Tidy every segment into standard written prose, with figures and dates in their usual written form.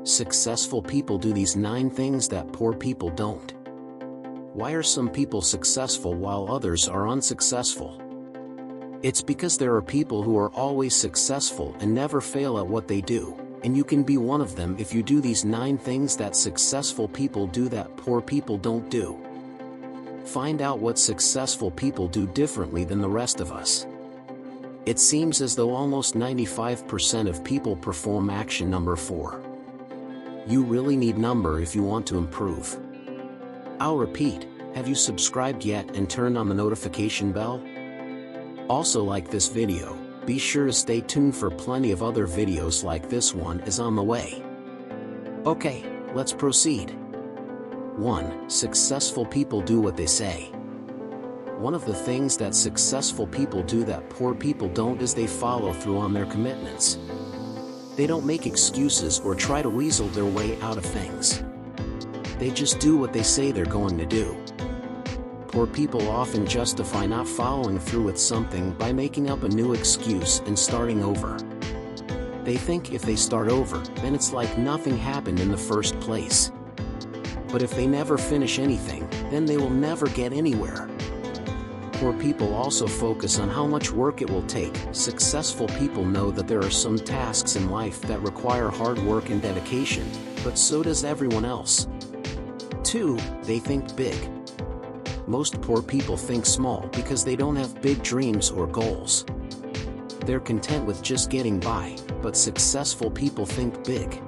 Successful people do these 9 things that poor people don't. Why are some people successful while others are unsuccessful? It's because there are people who are always successful and never fail at what they do, and you can be one of them if you do these 9 things that successful people do that poor people don't do. Find out what successful people do differently than the rest of us. It seems as though almost 95% of people perform action number 4. You really need number if you want to improve. I'll repeat, have you subscribed yet and turned on the notification bell? Also, like this video, be sure to stay tuned for plenty of other videos like this one is on the way. Okay, let's proceed. 1. Successful people do what they say. One of the things that successful people do that poor people don't is they follow through on their commitments. They don't make excuses or try to weasel their way out of things. They just do what they say they're going to do. Poor people often justify not following through with something by making up a new excuse and starting over. They think if they start over, then it's like nothing happened in the first place. But if they never finish anything, then they will never get anywhere. Poor people also focus on how much work it will take. Successful people know that there are some tasks in life that require hard work and dedication, but so does everyone else. 2. They think big. Most poor people think small because they don't have big dreams or goals. They're content with just getting by, but successful people think big.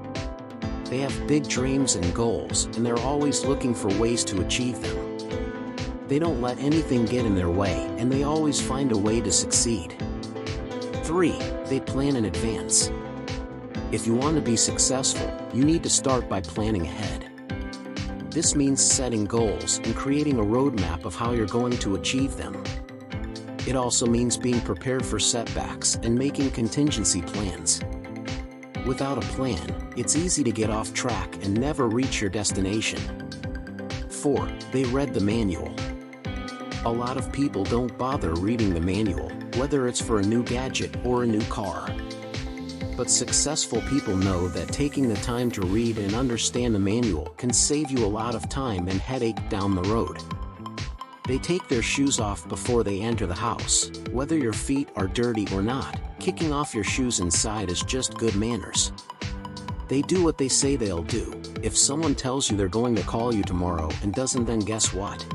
They have big dreams and goals, and they're always looking for ways to achieve them. They don't let anything get in their way, and they always find a way to succeed. 3. They plan in advance. If you want to be successful, you need to start by planning ahead. This means setting goals and creating a roadmap of how you're going to achieve them. It also means being prepared for setbacks and making contingency plans. Without a plan, it's easy to get off track and never reach your destination. 4. They read the manual. A lot of people don't bother reading the manual, whether it's for a new gadget or a new car. But successful people know that taking the time to read and understand the manual can save you a lot of time and headache down the road. They take their shoes off before they enter the house, whether your feet are dirty or not. Kicking off your shoes inside is just good manners. They do what they say they'll do. If someone tells you they're going to call you tomorrow and doesn't, then guess what?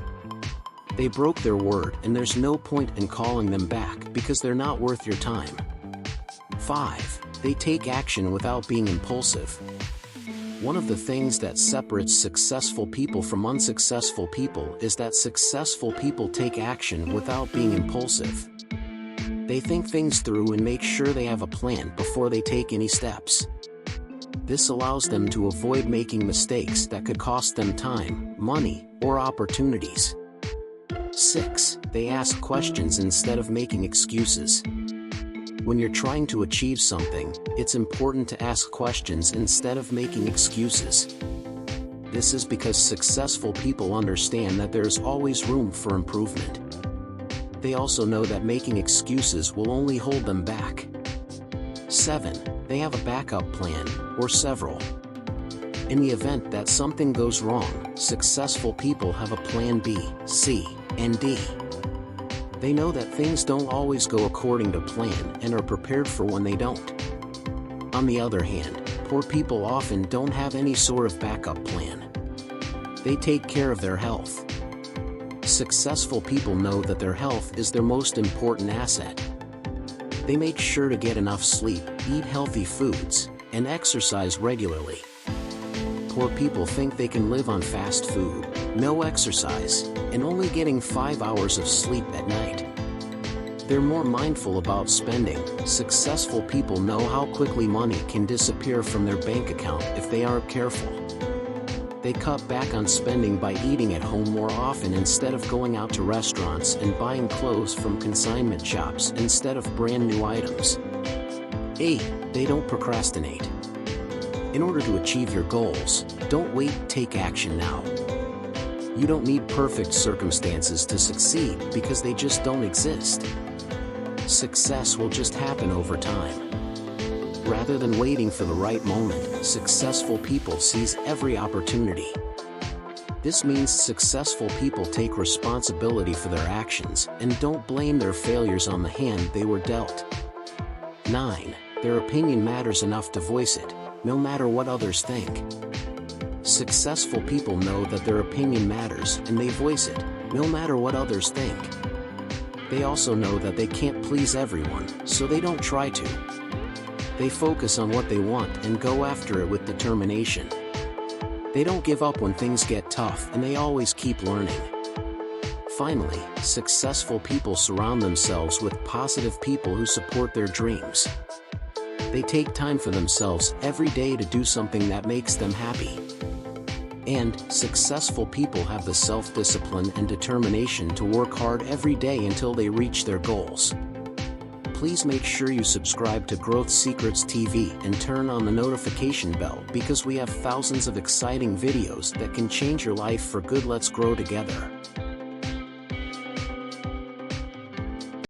They broke their word, and there's no point in calling them back because they're not worth your time. 5. They take action without being impulsive. One of the things that separates successful people from unsuccessful people is that successful people take action without being impulsive. They think things through and make sure they have a plan before they take any steps. This allows them to avoid making mistakes that could cost them time, money, or opportunities. 6. They ask questions instead of making excuses. When you're trying to achieve something, it's important to ask questions instead of making excuses. This is because successful people understand that there's always room for improvement. They also know that making excuses will only hold them back. 7. They have a backup plan, or several. In the event that something goes wrong, successful people have a plan B, C, and D. They know that things don't always go according to plan and are prepared for when they don't. On the other hand, poor people often don't have any sort of backup plan. They take care of their health. Successful people know that their health is their most important asset. They make sure to get enough sleep, eat healthy foods, and exercise regularly. Poor people think they can live on fast food, no exercise, and only getting 5 hours of sleep at night. They're more mindful about spending. Successful people know how quickly money can disappear from their bank account if they aren't careful. They cut back on spending by eating at home more often instead of going out to restaurants and buying clothes from consignment shops instead of brand new items. 8. They don't procrastinate. In order to achieve your goals, don't wait, take action now. You don't need perfect circumstances to succeed because they just don't exist. Success will just happen over time. Rather than waiting for the right moment, successful people seize every opportunity. This means successful people take responsibility for their actions and don't blame their failures on the hand they were dealt. 9. Their opinion matters enough to voice it, no matter what others think. Successful people know that their opinion matters and they voice it, no matter what others think. They also know that they can't please everyone, so they don't try to. They focus on what they want and go after it with determination. They don't give up when things get tough and they always keep learning. Finally, successful people surround themselves with positive people who support their dreams. They take time for themselves every day to do something that makes them happy. And successful people have the self-discipline and determination to work hard every day until they reach their goals. Please make sure you subscribe to Growth Secrets TV and turn on the notification bell because we have thousands of exciting videos that can change your life for good. Let's grow together.